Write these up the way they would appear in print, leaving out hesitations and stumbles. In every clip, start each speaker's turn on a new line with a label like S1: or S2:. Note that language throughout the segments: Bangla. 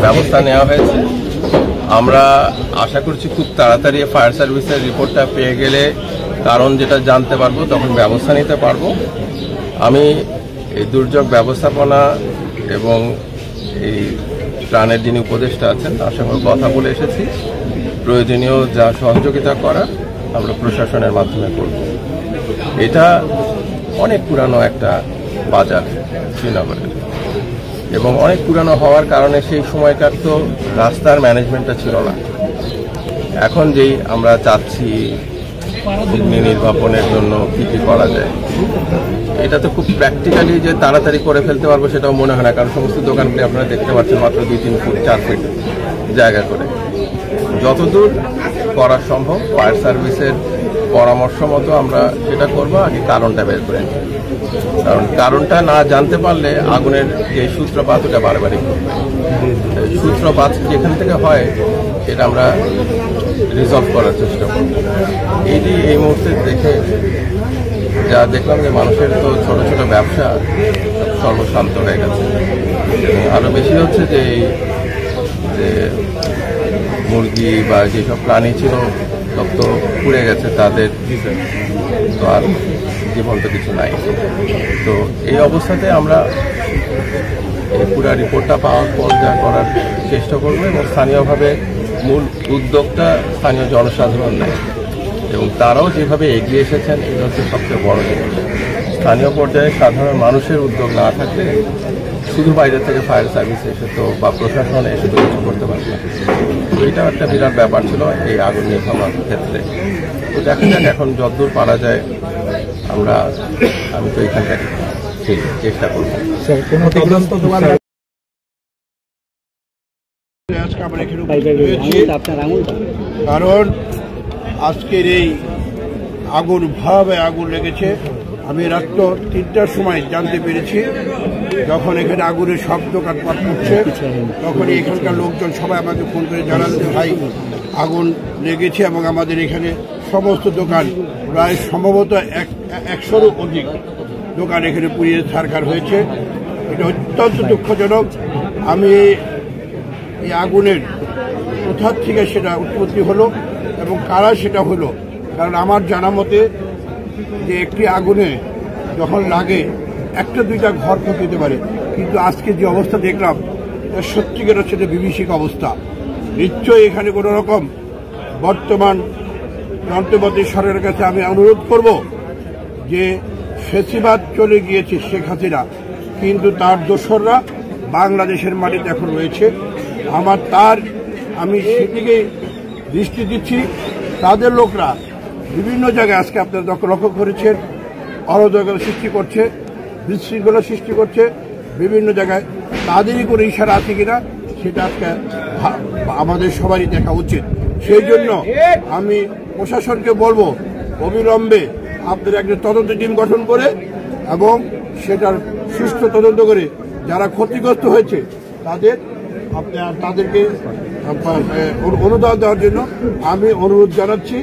S1: ব্যবস্থা নেওয়া হয়েছে। আমরা আশা করছি খুব তাড়াতাড়ি ফায়ার সার্ভিসের রিপোর্টটা পেয়ে গেলে কারণ যেটা জানতে পারবো তখন ব্যবস্থা নিতে পারবো। আমি এই দুর্যোগ ব্যবস্থাপনা এবং এই ত্রাণের যিনি উপদেষ্টা আছেন তার সঙ্গে কথা বলে এসেছি, প্রয়োজনীয় যা সহযোগিতা করা আমরা প্রশাসনের মাধ্যমে করব। এটা অনেক পুরানো একটা বাজার শ্রীনগরের, এবং অনেক পুরানো হওয়ার কারণে সেই সময়কার তো রাস্তার ম্যানেজমেন্টটা ছিল না। এখন যেই আমরা চাচ্ছি অগ্নি নির্বাপনের জন্য কী কী করা যায়, এটা তো খুব প্র্যাকটিক্যালি যে তাড়াতাড়ি করে ফেলতে পারবো সেটাও মনে হয় না, কারণ সমস্ত দোকানগুলি আপনারা দেখতে পাচ্ছেন মাত্র 2-3 ফুট 4 ফিট জায়গা করে। যতদূর করা সম্ভব ফায়ার সার্ভিসের পরামর্শ মতো আমরা সেটা করবো। আগে কারণটা বের করে, কারণ কারণটা না জানতে পারলে আগুনের যে সূত্রপাত ওটা বারবারই করবে। সূত্রপাত যেখান থেকে হয় সেটা আমরা রিজলভ করার চেষ্টা করব। এই মুহূর্তে দেখে যা দেখলাম যে মানুষের তো ছোট ছোট ব্যবসা সর্বশান্ত হয়ে গেছে। আরো বেশি হচ্ছে যে মুরগি বা যেসব প্রাণী ছিল সব তো পুড়ে গেছে, তাদের তো আর জীবন্ত কিছু নাই। তো এই অবস্থাতে আমরা এই পুরা রিপোর্টটা পাওয়ার পর যা করার চেষ্টা করবো, এবং স্থানীয়ভাবে মূল উদ্যোগটা স্থানীয় জনসাধারণ নেয়, এবং তারাও যেভাবে এগিয়ে এসেছেন এটা হচ্ছে সবচেয়ে বড় জিনিস। স্থানীয় পর্যায়ে সাধারণ মানুষের উদ্যোগ না থাকলে শুধু বাইরে থেকে ফায়ার সার্ভিস এসে তো বা প্রশাসন এসে তো কিছু করতে পারবে না। তো এটা একটা বিরাট ব্যাপার ছিল এই আগুন নেভানোর ক্ষেত্রে। তো দেখা যাক এখন যতদূর পারা যায় আমি তো এখানকার চেষ্টা করবো।
S2: কারণ আজকের এই আগুন ভাবে আগুন লেগেছে, আমি রাত্র 3টার সময় জানতে পেরেছি। যখন এখানে আগুনের সব দোকান পাট করছে তখন এখানকার লোকজন সবাই আমাকে ফোন করে জানাল যে ভাই আগুন লেগেছে, এবং আমাদের এখানে সমস্ত দোকান প্রায় সম্ভবত 100-এরও অধিক দোকান এখানে পুড়িয়ে ছারখার হয়েছে। এটা অত্যন্ত দুঃখজনক। আমি এই আগুনের কোথা থেকে সেটা উৎপত্তি হলো এবং কারা সেটা হলো, কারণ আমার জানা মতে যে একটি আগুনে যখন লাগে 1-2টা ঘর ক্ষতি হতে পারে, কিন্তু আজকে যে অবস্থা দেখলাম সত্যিকার হচ্ছে বিভীষিক অবস্থা। নিশ্চয়ই এখানে কোনো রকম বর্তমান যন্ত্রপাতি সরকারের কাছে আমি অনুরোধ করব যে ফেসিবাদ চলে গিয়েছে শেখ হাসিনা, কিন্তু তার দোসররা বাংলাদেশের মাটিতে এখন রয়েছে। আমি সেদিকে দৃষ্টি দিচ্ছি। তাদের লোকরা বিভিন্ন জায়গায় আজকে আপনারা লক্ষ্য করেছেন অরাজকতা সৃষ্টি করছে, বিশৃঙ্খলা সৃষ্টি করছে বিভিন্ন জায়গায়। তাদেরই কোনো ইশারা আছে কিনা সেটা আজকে আমাদের সবারই দেখা উচিত। সেই জন্য আমি প্রশাসনকে বলবো অবিলম্বে আপনারা একটা তদন্ত টিম গঠন করে এবং সেটার সুষ্ঠু তদন্ত করে যারা ক্ষতিগ্রস্ত হয়েছে তাদেরকে অনুদান দেওয়ার জন্য আমি অনুরোধ জানাচ্ছি।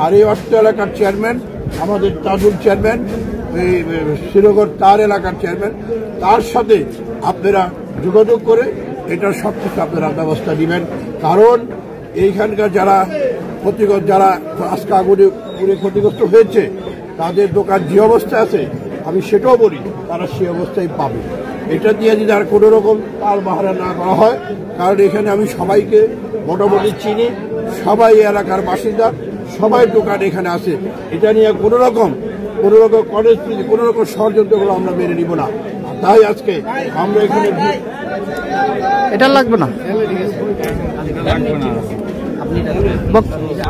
S2: আর এই অর্থ এলাকার চেয়ারম্যান আমাদের তাজুল চেয়ারম্যান, এই শ্রীনগর তার এলাকার চেয়ারম্যান, তার সাথে আপনারা যোগাযোগ করে এটার সব কিছু আপনারা ব্যবস্থা নেবেন। কারণ এইখানকার যারা আজকে আগুনে পুড়ে ক্ষতিগ্রস্ত হয়েছে তাদের দোকান যে অবস্থায় আছে আমি সেটাও বলি তারা সেই অবস্থায় পাবে। এটা দিয়ে যদি আর কোনো রকম তাল বাহারা না করা হয়, কারণ এখানে আমি সবাইকে মোটামুটি চিনি, সবাই এলাকার বাসিন্দা, সবাই দোকান এখানে আছে। এটা নিয়ে কোনো রকম কনস্পিরেসি কোনো রকম ষড়যন্ত্রগুলো আমরা মেনে নিব না। তাই আজকে আমরা এখানে
S3: এটা লাগবে না,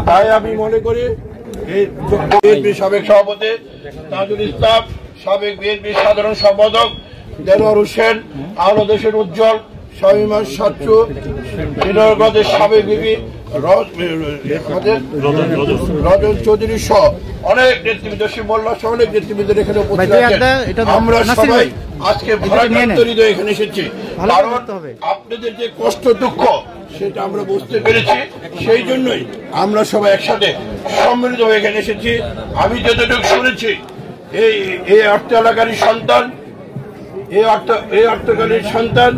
S2: তাই আমি মনে করি এই বিএনপি সাবেক সভাপতি তাজুল ইসলাম, সাবেক বিএনপি সাধারণ সম্পাদক দেলোয়ার হোসেন, আলো দেশের উজ্জ্বল, শামীমা সাচ্চু, শ্রীনগরের সাবেক বিবি রজত চৌধুরী সহ অনেক নেতৃবৃন্দ, শিবমোল্লা সহ অনেক নেতৃবৃন্দ এখানে উপস্থিত আছেন। আমরা সবাই আজকে ভারাক্রান্ত এখানে এসেছি, কারণ আপনাদের যে কষ্ট দুঃখ সেটা আমরা বুঝতে পেরেছি। সেই জন্যই আমরা সবাই একসাথে সম্মিলিত হয়ে এখানে এসেছি। আমি যতটুকু শুনেছি এই অর্থ এলাকারই সন্তান এই অর্থকালীন সন্তান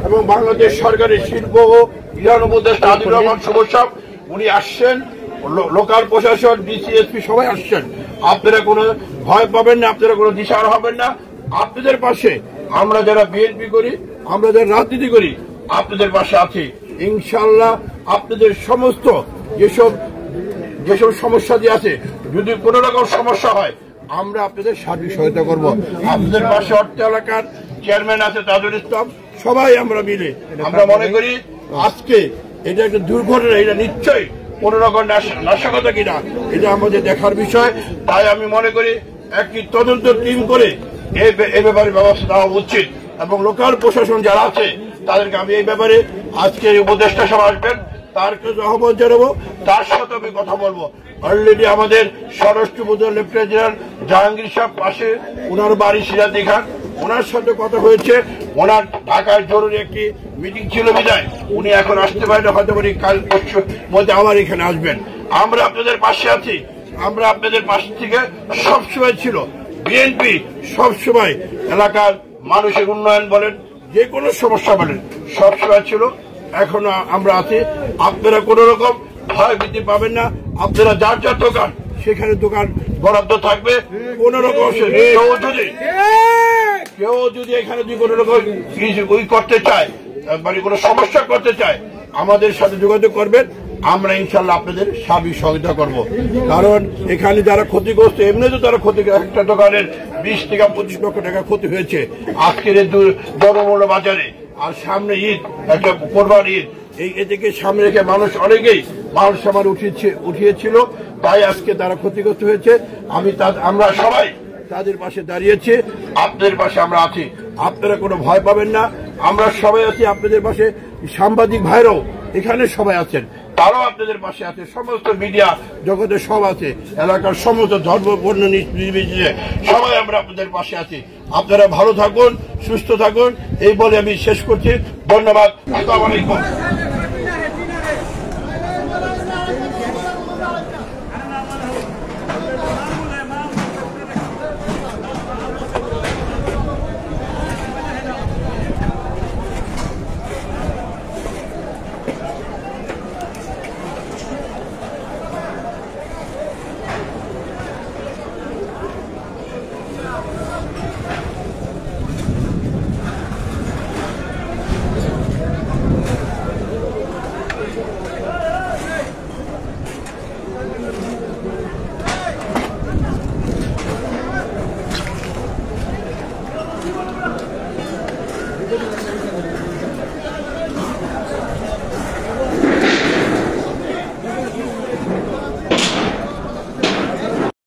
S2: এবং বাংলাদেশ সরকারের শিল্প ও ইরান উপদেষ্টা আদিল রহমান শুভ সাহেব উনি আসছেন, লোকাল প্রশাসন, ডিসিএসপি সবাই আসছেন। আপনারা কোনো ভয় পাবেন না, আপনারা কোনো দিশাহারা হবেন না। আপনাদের পাশে আমরা যারা বিএনপি করি, আমরা যারা রাজনীতি করি, আপনাদের পাশে আছি ইনশাআল্লাহ। আপনাদের সমস্ত যেসব সমস্যা দিয়ে আছে, যদি কোনো রকম সমস্যা হয় আমরা আপনাদের সার্বিক সহায়তা করব। আপনাদের পাশে অর্থ এলাকার চেয়ারম্যান আছে তাজুল ইসলাম, সবাই আমরা মিলে আমরা মনে করি আজকে এটা একটা দুর্ঘটনা, এটা নিশ্চয়ই কোন রকম নাশকতা কিনা এটা আমাদের দেখার বিষয়। তাই আমি মনে করি একটি তদন্ত টিম করে এই ব্যাপারে ব্যবস্থা নেওয়া উচিত এবং লোকাল প্রশাসন যারা আছে তাদেরকে আমি এই ব্যাপারে আজকে উপদেষ্টা সভা আসবেন তার কাছে আহ্বান জানাবো, তার সাথে আমি কথা বলবো। অলরেডি আমাদের স্বরাষ্ট্র উপদেষ্টা লেফটেন্যান্ট জেনারেল জাহাঙ্গীর সাহেব পাশে, ওনার বাড়ি সিরাজদি খান, ওনার সাথে কথা হয়েছে। ওনার ঢাকায় জরুরি একটি মিটিং ছিল বিদায় উনি এখন আসতে পারেন, হয়তো কাল পরশুর মধ্যে আবার এখানে আসবেন। আমরা আপনাদের পাশে আছি, আমরা আপনাদের পাশ থেকে সবসময় ছিল। বিএনপি সবসময় এলাকার মানুষের উন্নয়ন বলেন, যে কোনো সমস্যা বলেন, সবসময় ছিল, এখনো আমরা আছি। আপনারা কোন রকম ভয় ভীতি পাবেন না। আপনারা যার যার দোকান সেখানে দোকান বরাদ্দ থাকবে। কোন রকম কেউ যদি এখানে কোন রকম করতে চায়, মানে কোনো সমস্যা করতে চায়, আমাদের সাথে যোগাযোগ করবেন। আমরা ইনশাল্লাহ আপনাদের সার্বিক সহযোগিতা করব। কারণ এখানে যারা ক্ষতিগ্রস্ত, এমনি তো তারা ক্ষতি, একটা দোকানের 20 থেকে 25 লক্ষ টাকা ক্ষতি হয়েছে আজকের এই দ্রব্যমূল্য বাজারে। আর সামনে ঈদ, একটা কোরবান ঈদ, এদিকে সামনে রেখে অনেকেই মাল সামান উঠিয়েছিল, তাই আজকে তারা ক্ষতিগ্রস্ত হয়েছে। আমরা সবাই তাদের পাশে দাঁড়িয়েছি, আপনাদের পাশে আমরা আছি। আপনারা কোনো ভয় পাবেন না, আমরা সবাই আছি আপনাদের পাশে। সাংবাদিক ভাইরাও এখানে সবাই আছেন, তারাও আপনাদের পাশে আছে। সমস্ত মিডিয়া জগতে সব আছে, এলাকার সমস্ত ধর্ম বর্ণ নির্বিশেষে সবাই আমরা আপনাদের পাশে আছি। আপনারা ভালো থাকুন, সুস্থ থাকুন, এই বলে আমি শেষ করছি। ধন্যবাদ। আসসালামু আলাইকুম।